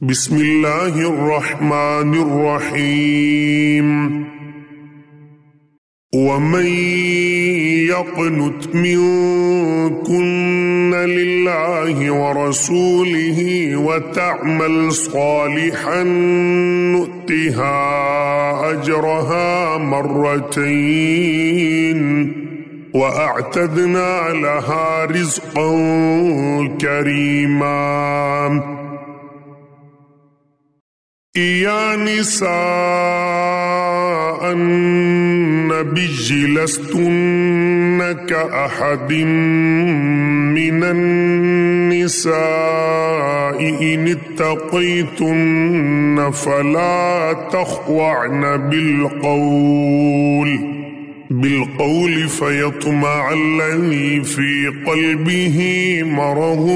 بسم الله الرحمن الرحيم. ومن يقنت منكن لله ورسوله وتعمل صالحا نؤتها أجرها مرتين وأعتدنا لها رزقا كريما. يا نساء النبي لستن كأحد من النساء إن اتقيتن فلا تخضعن بالقول فيطمع الذي في قلبه مرض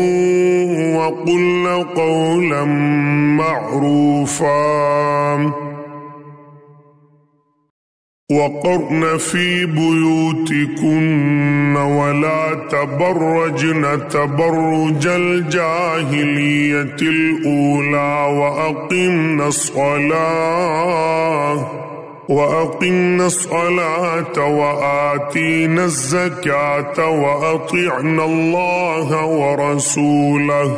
وقلن قولا معروفا وقرن في بيوتكن ولا تبرجن تبرج الجاهلية الأولى وأقمنا الصلاة وآتينا الزكاة وأطعنا الله ورسوله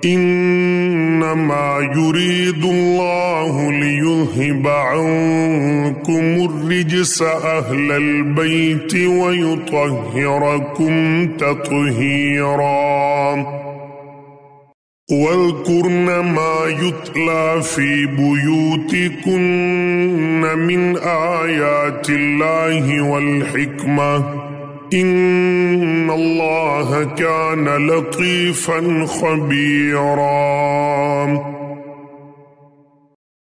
إنما يريد الله ليذهب عنكم الرجس أهل البيت ويطهركم تطهيرا. واذكرن ما يتلى في بيوتكن من آيات الله والحكمة إن الله كان لطيفا خبيرا.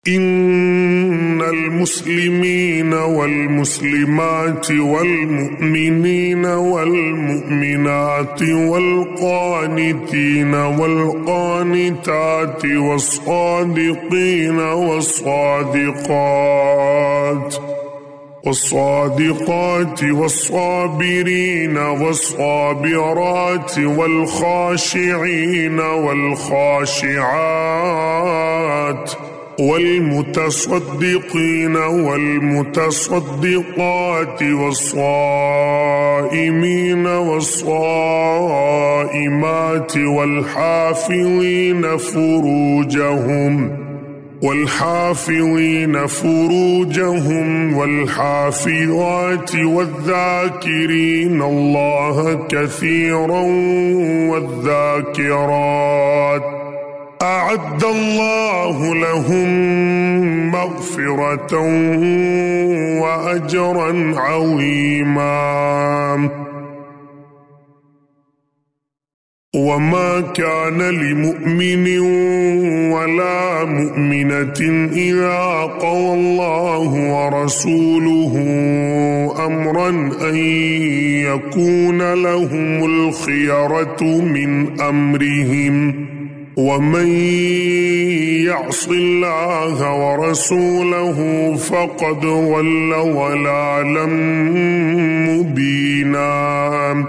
إن المسلمين والمسلمات والمؤمنين والمؤمنات والقانتين والقانتات والصادقين والصادقات والصابرين والصابرات والخاشعين والخاشعات والمتصدقين والمتصدقات والصائمين والصائمات والحافظين فروجهم والحافظات والذاكرين الله كثيرا والذاكرات أعد الله لهم مغفرة وأجرا عظيما. وما كان لمؤمن ولا مؤمنة إذا قضى الله ورسوله أمرا أن يكون لهم الخيرة من أمرهم ومن يعص الله ورسوله فقد ضل ضلالا مبينا.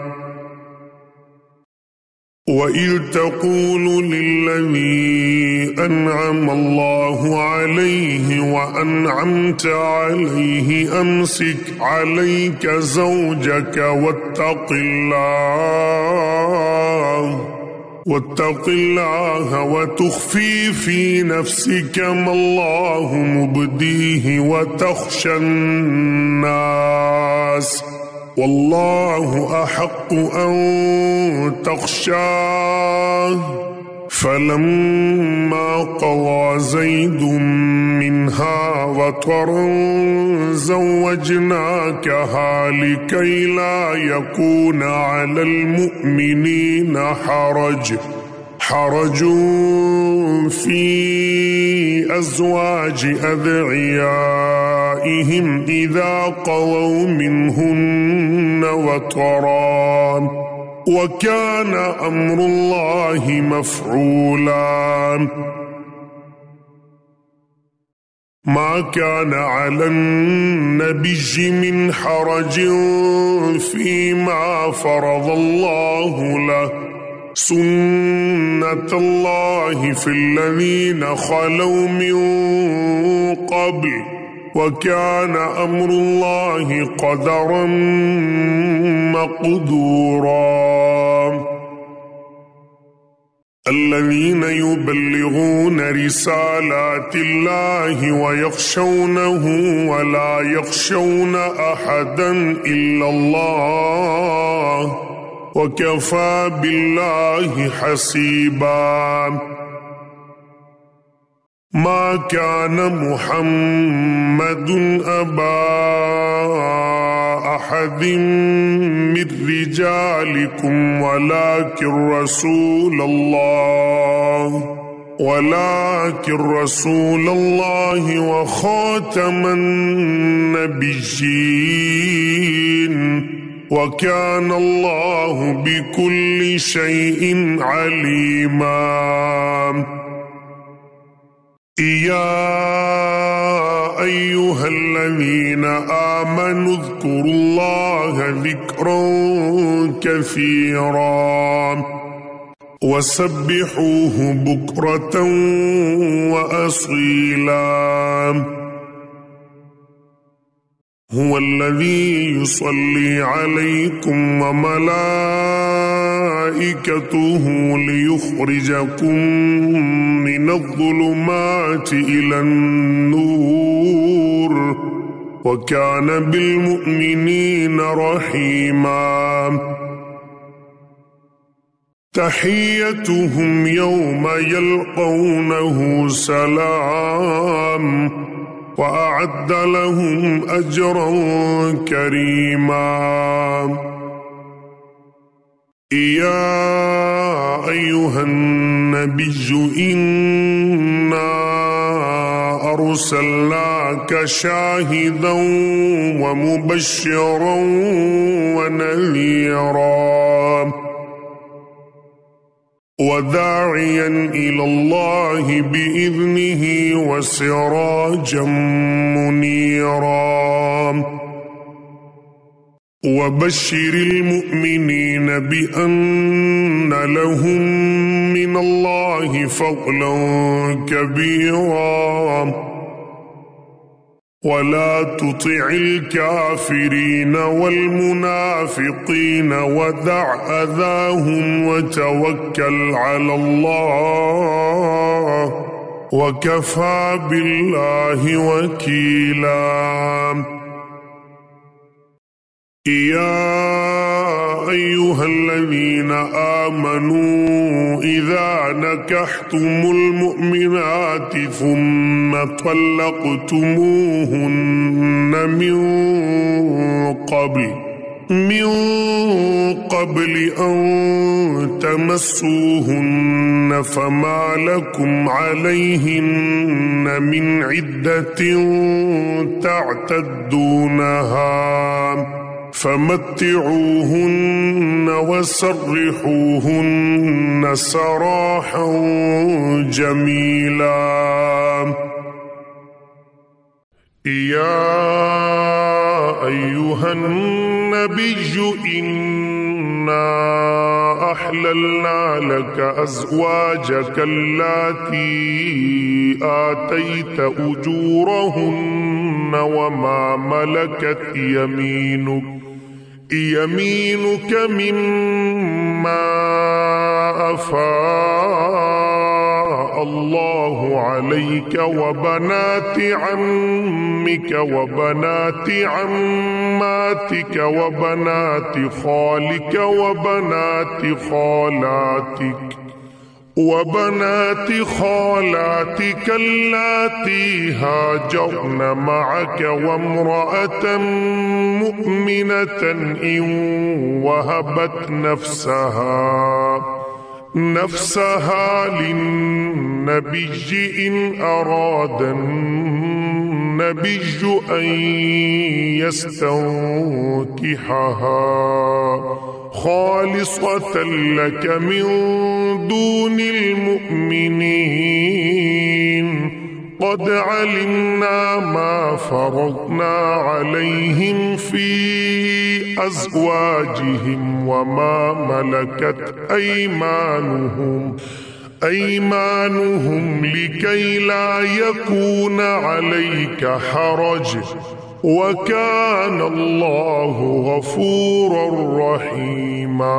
وإذ تقول للذي أنعم الله عليه وأنعمت عليه أمسك عليك زوجك واتق الله وتخفي في نفسك ما الله مبديه وتخشى الناس والله أحق أن تخشاه. فلما قضى زيد منها وطرا زوجناكها لكي لا يكون على المؤمنين حرج في أزواج أدعيائهم إذا قضوا منهن وطرا وكان أمر الله مفعولا. ما كان على النبي من حرج فيما فرض الله له سنة الله في الذين خلوا من قبل وكان أمر الله قدرا مقدورا الذين يبلغون رسالات الله ويخشونه ولا يخشون أحدا إلا الله وكفى بالله حسيبا ما كان محمد أبا أحد من رجالكم ولكن رسول الله وخاتم النبيين وكان الله بكل شيء عليما يا أيها الذين آمنوا اذكروا الله ذكرا كثيرا وسبحوه بكرة وأصيلا هو الذي يصلي عليكم وملائكته ليخرجكم من الظلمات إلى النور وكان بالمؤمنين رحيما تحيتهم يوم يلقونه سلام وأعد لهم أجرا كريما يا أيها النبي إنا أرسلناك شاهدا ومبشرا ونذيرا وداعيا إلى الله بإذنه وسراجا منيرا وبشر المؤمنين بأن لهم من الله فضلا كبيرا ولا تطع الكافرين والمنافقين ودع أذاهم وتوكل على الله وكفى بالله وكيلا يا أيها الذين آمنوا إذا نكحتم المؤمنات ثم طلقتموهن من قبل أن تمسوهن فما لكم عليهن من عدة تعتدونها فمتعوهن وسرحوهن سراحا جميلا يا أيها النبي إنا أحللنا لك أزواجك اللاتي آتيت أجورهن وما ملكت يمينك مما أفاء الله عليك وبنات عمك وبنات عماتك وبنات خالك وبنات خالاتك اللاتي هاجرن معك وامرأة مؤمنة إن وهبت نفسها للنبي إن أراد النبي أن يستنكحها خالصة لك من دون المؤمنين قد علمنا ما فرضنا عليهم في أزواجهم وما ملكت أيمانهم لكي لا يكون عليك حرج وكان الله غفورا رحيما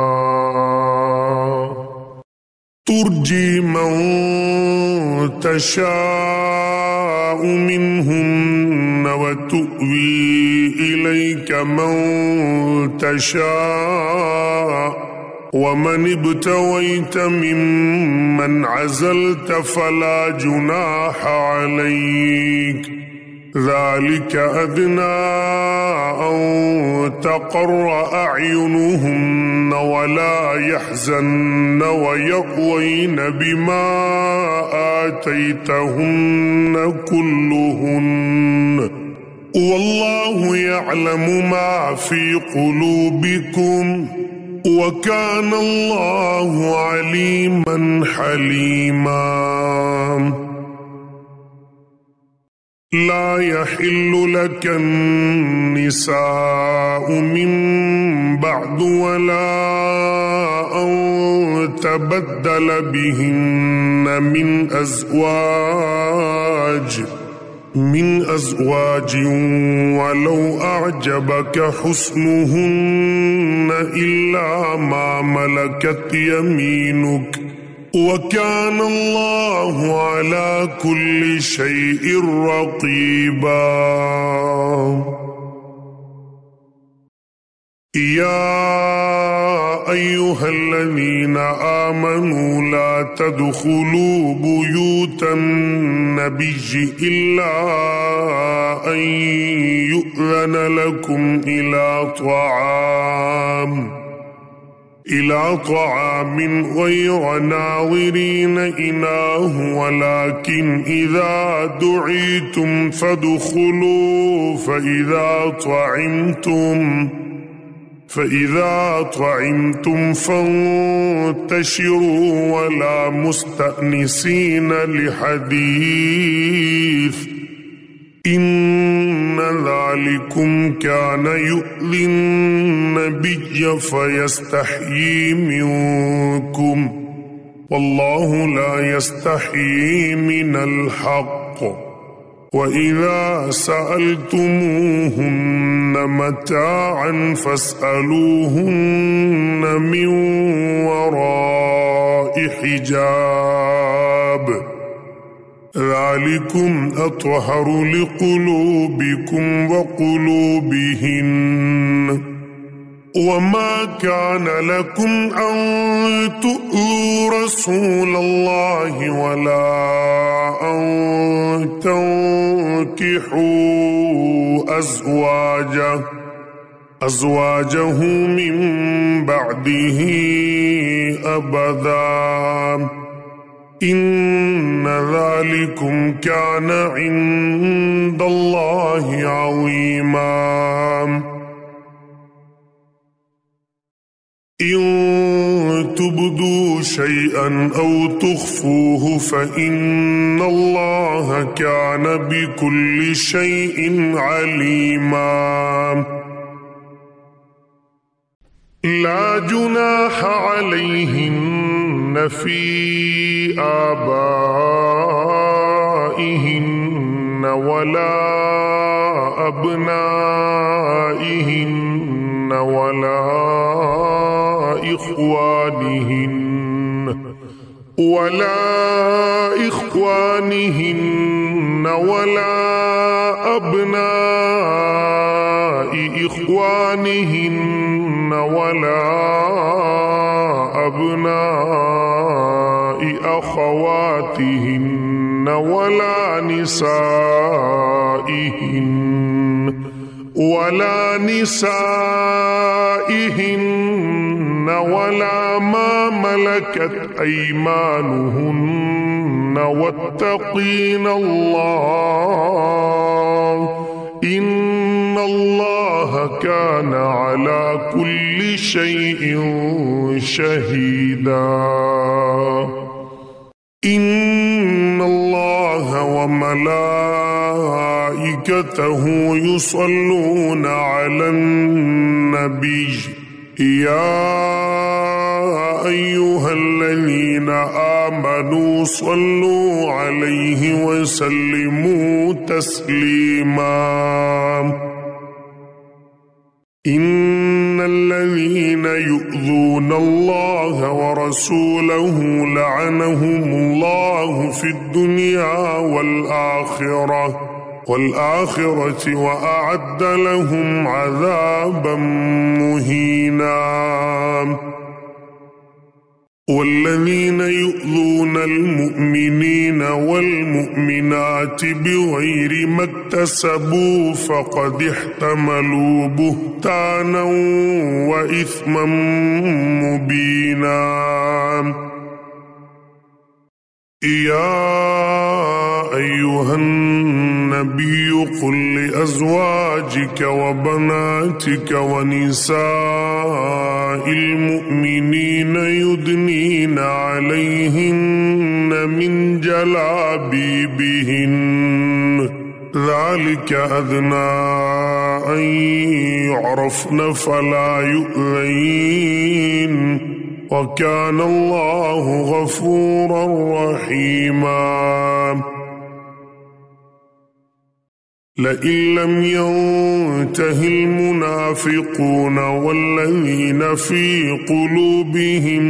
ترجي من تشاء منهن وتؤوي إليك من تشاء ومن ابتويت ممن عزلت فلا جناح عليك ذلك أدنى أن تقر أعينهن ولا يحزن ويرضين بما آتيتهن كلهن والله يعلم ما في قلوبكم وكان الله عليما حليما لا يحل لك النساء من بعد ولا أن تبدل بهن من أزواج ولو أعجبك حسنهن إلا ما ملكت يمينك وكان الله على كل شيء رقيبا يا أيها الذين آمنوا لا تدخلوا بيوت النبي إلا أن يؤذن لكم إلى طعام غير ناظرين إناه ولكن إذا دعيتم فادخلوا فإذا طعمتم فانتشروا ولا مستأنسين لحديث إن ذلكم كان يؤذي النبي فيستحيي منكم والله لا يستحيي من الحق وإذا سألتموهن متاعا فاسألوهن من وراء حجاب ذلكم أطهر لقلوبكم وقلوبهن وما كان لكم أن تؤذوا رسول الله ولا أن تنكحوا أزواجه من بعده أبدا إن ذلكم كان عند الله عظيما إن تبدوا شيئا أو تخفوه فإن الله كان بكل شيء عليما لا جناح عليهن في آبائهن ولا أبنائهن ولا إخوانهن ولا أبناء إخوانهن ولا أبناء أخواتهن ولا نسائهن ولا ما ملكت أيمانهن واتقين الله إن الله كان على كل شيء شهيدا إن الله الله وملائكته يصلون على النبي يا أيها الذين آمنوا صلوا عليه وسلموا تسليما إن الذين يؤذون الله ورسوله لعنهم الله في الدنيا والآخرة وأعد لهم عذابا مهينا والذين يؤذون المؤمنين والمؤمنات بغير ما اكتسبوا فقد احتملوا بهتانا وإثما مبينا يا أيها النبي قل لأزواجك وبناتك ونساء المؤمنين يدنين عليهن من جلابيبهن ذلك أدنى أن يعرفن فلا يؤذين وكان الله غفورا رحيما لئن لم ينته المنافقون والذين في قلوبهم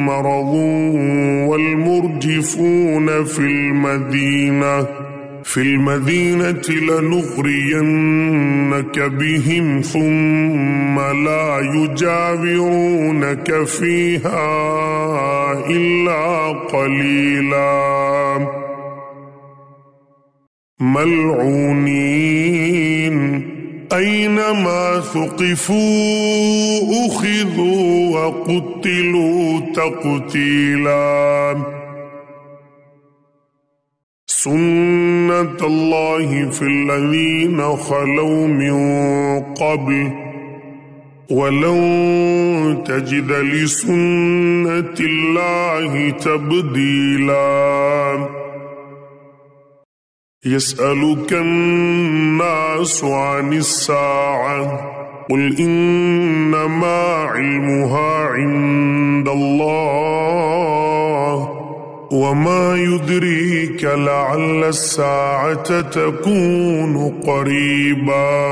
مرض والمرجفون في المدينة لنغرينك بهم ثم لا يجاورونك فيها إلا قليلا ملعونين أينما ثقفوا أخذوا وقتلوا تقتيلا سنة الله في الذين خلوا من قبل ولن تجد لسنة الله تبديلا يسألك الناس عن الساعة قل إنما علمها عند الله وما يدريك لعل الساعة تكون قريبا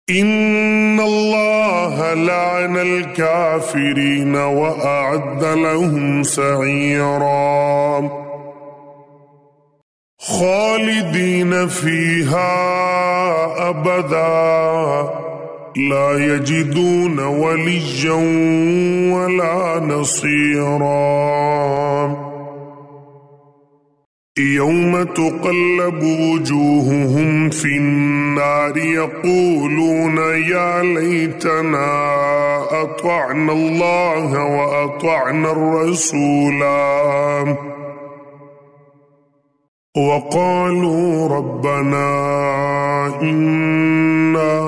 إن الله لعن الكافرين وأعد لهم سعيرا خالدين فيها أبدا لا يجدون وليا ولا نصيرا يوم تقلب وجوههم في النار يقولون يا ليتنا أطعنا الله وأطعنا الرسولا وقالوا ربنا إنا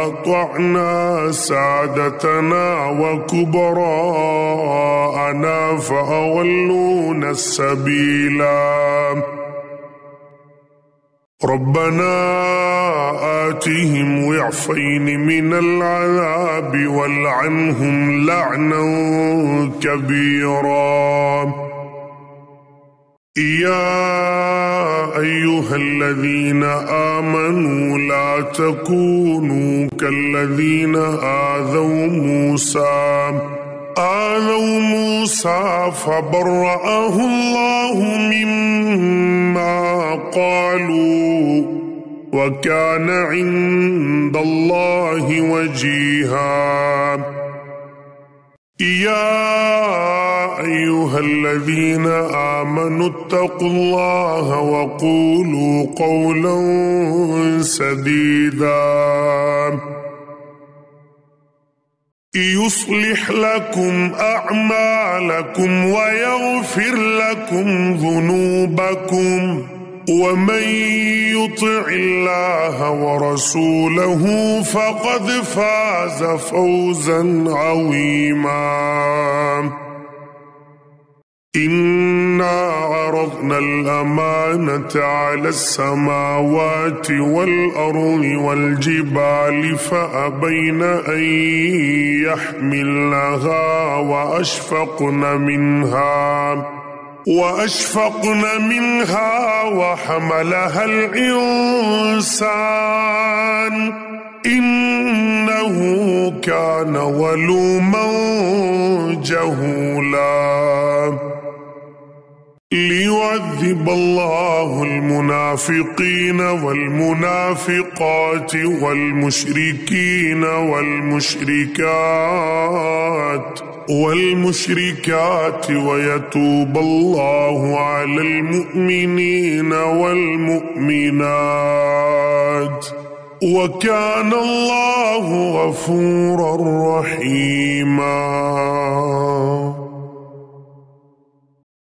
أطعنا سادتنا وكبراءنا فأضلونا السبيلا ربنا آتهم ضعفين من العذاب والعنهم لعنا كبيرا يا أيها الذين آمنوا لا تكونوا كالذين آذوا موسى فبرأه الله مما قالوا وكان عند الله وجيها يا أيها الذين آمنوا اتقوا الله وقولوا قولا سديدا يصلح لكم أعمالكم ويغفر لكم ذنوبكم ومن يطع الله ورسوله فقد فاز فوزا عظيما إنا عرضنا الأمانة على السماوات والأرض والجبال فأبين أن يحملنها وأشفقن منها وحملها الإنسان إنه كان ظلوما جهولا ليعذب الله المنافقين والمنافقات والمشركين والمشركات ويتوب الله على المؤمنين والمؤمنات وكان الله غفورا رحيما.